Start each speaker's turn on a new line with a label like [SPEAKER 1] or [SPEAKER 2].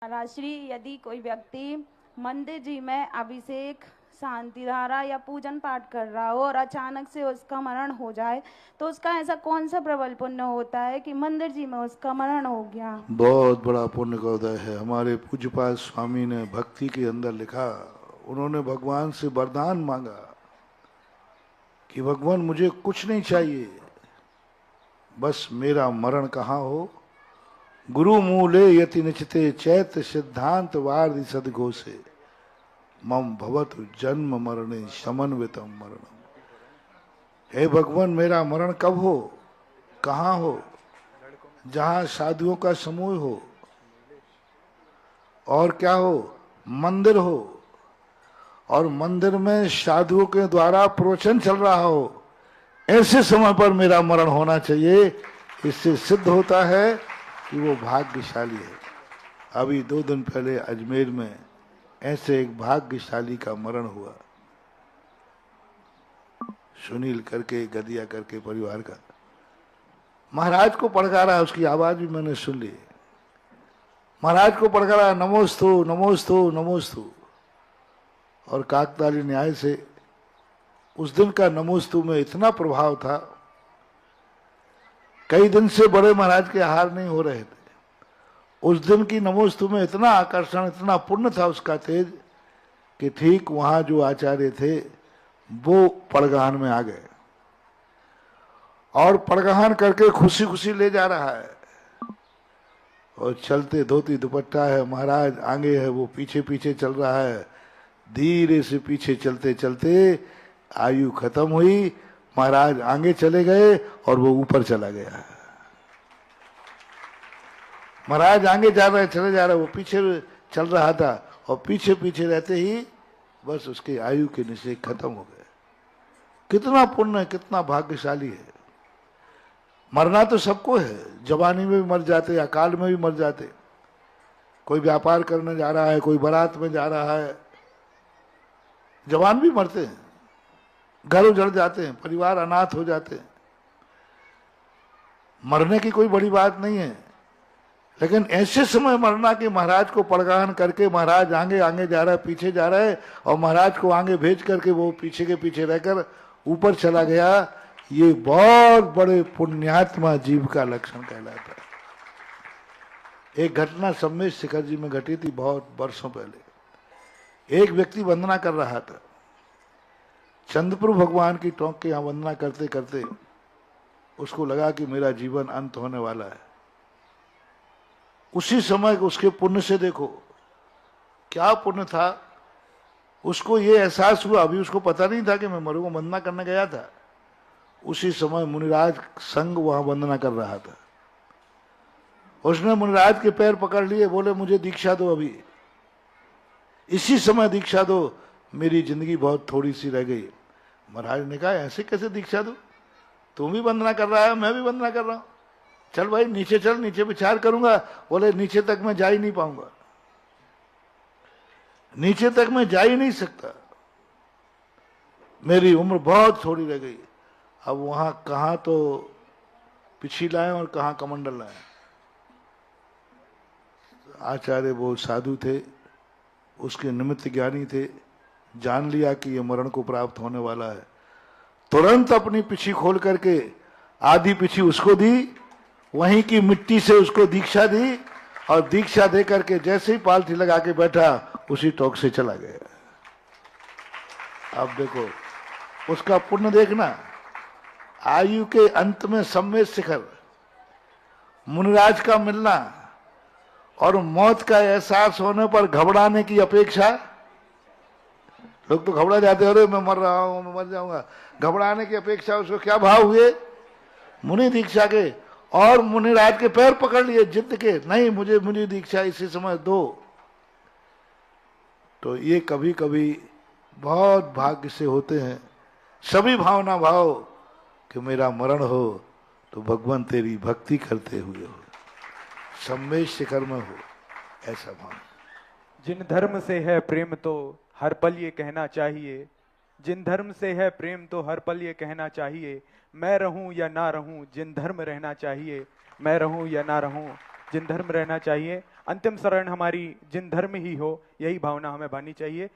[SPEAKER 1] महाराज श्री, यदि कोई व्यक्ति मंदिर जी में अभिषेक, शांति धारा या पूजन पाठ कर रहा हो और अचानक से उसका मरण हो जाए, तो उसका ऐसा कौन सा प्रबल पुण्य होता है कि मंदिर जी में उसका मरण हो गया?
[SPEAKER 2] बहुत बड़ा पुण्य का उदय है। हमारे पूज्यपाद स्वामी ने भक्ति के अंदर लिखा, उन्होंने भगवान से वरदान मांगा कि भगवान मुझे कुछ नहीं चाहिए, बस मेरा मरण कहाँ हो। गुरु मूले यति निचते चैत सिद्धांत वार्धि सदघोषे मम भवत जन्म मरणे समन्वितम मरणम। हे भगवान, मेरा मरण कब हो, कहाँ हो? जहां साधुओं का समूह हो, और क्या हो, मंदिर हो, और मंदिर में साधुओं के द्वारा प्रवचन चल रहा हो, ऐसे समय पर मेरा मरण होना चाहिए। इससे सिद्ध होता है कि वो भाग्यशाली है। अभी 2 दिन पहले अजमेर में ऐसे एक भाग्यशाली का मरण हुआ, सुनील करके, गदिया करके परिवार का। महाराज को पड़कारा, उसकी आवाज भी मैंने सुन ली। महाराज को पड़कारा, नमोस्तु नमोस्तु नमोस्तु। और काकताली न्याय से उस दिन का नमोस्तु में इतना प्रभाव था, कई दिन से बड़े महाराज के आहार नहीं हो रहे थे। उस दिन की नमोस्तु में इतना आकर्षण, इतना पुण्य था उसका तेज, कि ठीक वहां जो आचार्य थे वो पड़गहन में आ गए और पड़गहन करके खुशी खुशी ले जा रहा है। और चलते, धोती दुपट्टा है, महाराज आगे है, वो पीछे पीछे चल रहा है। धीरे से पीछे चलते चलते आयु खत्म हुई, महाराज आगे चले गए और वो ऊपर चला गया। महाराज आगे जा रहे, चले जा रहे, वो पीछे चल रहा था, और पीछे पीछे रहते ही बस उसके आयु के निश्चय खत्म हो गए। कितना पुण्य, कितना भाग्यशाली है। मरना तो सबको है, जवानी में भी मर जाते, अकाल में भी मर जाते। कोई व्यापार करने जा रहा है, कोई बारात में जा रहा है, जवान भी मरते हैं, घर उजड़ जाते हैं, परिवार अनाथ हो जाते हैं। मरने की कोई बड़ी बात नहीं है, लेकिन ऐसे समय मरना कि महाराज को पड़गाहन करके महाराज आगे आगे जा रहा है, पीछे जा रहा है, और महाराज को आगे भेज करके वो पीछे के पीछे रहकर ऊपर चला गया, ये बहुत बड़े पुण्यात्मा जीव का लक्षण कहलाता है। एक घटना सम्मेश शिखर जी में घटी थी बहुत वर्षों पहले। एक व्यक्ति वंदना कर रहा था, चंद्रप्रभु भगवान की टोंक के यहाँ वंदना करते करते उसको लगा कि मेरा जीवन अंत होने वाला है। उसी समय उसके पुण्य से देखो क्या पुण्य था, उसको ये एहसास हुआ, अभी उसको पता नहीं था कि मैं मरूंगा, वंदना करने गया था। उसी समय मुनिराज संग वहां वंदना कर रहा था। उसने मुनिराज के पैर पकड़ लिए, बोले मुझे दीक्षा दो, अभी इसी समय दीक्षा दो, मेरी जिंदगी बहुत थोड़ी सी रह गई। महाराज ने कहा ऐसे कैसे दीक्षा दो, तुम भी वंदना कर रहा है, मैं भी वंदना कर रहा हूं, चल भाई नीचे चल, नीचे विचार करूंगा। बोले नीचे तक मैं जा ही नहीं पाऊंगा, नीचे तक मैं जा ही नहीं सकता, मेरी उम्र बहुत थोड़ी रह गई। अब वहां कहां तो पिछी लाए और कहां कमंडल लाए। आचार्य वो साधु थे, उसके निमित्त ज्ञानी थे, जान लिया कि ये मरण को प्राप्त होने वाला है। तुरंत अपनी पिछी खोल करके आधी पिछी उसको दी, वहीं की मिट्टी से उसको दीक्षा दी, और दीक्षा दे करके जैसे ही पालथी लगा के बैठा उसी टोक से चला गया। अब देखो उसका पुण्य देखना। आयु के अंत में सम्मेश शिखर, मुनिराज का मिलना, और मौत का एहसास होने पर घबराने की अपेक्षा। लोग तो घबरा जाते हैं, अरे मैं मर रहा हूं, मैं मर जाऊंगा। घबराने की अपेक्षा उसको क्या भाव हुए, मुनि दीक्षा के, और मुनिराज के पैर पकड़ लिए जिद के, नहीं मुझे मुनि दीक्षा इसी समय दो। तो ये कभी कभी बहुत भाग्य से होते हैं। सभी भावना भाव कि मेरा मरण हो तो भगवान तेरी भक्ति करते हुए हो, सम्मेश शिखर में हो, ऐसा भाव।
[SPEAKER 3] जिन धर्म से है प्रेम तो हर पल ये कहना चाहिए, जिन धर्म से है प्रेम तो हर पल ये कहना चाहिए, मैं रहूं या ना रहूं जिन धर्म रहना चाहिए, मैं रहूं या ना रहूं जिन धर्म रहना चाहिए, अंतिम शरण हमारी जिन धर्म ही हो, यही भावना हमें बानी चाहिए।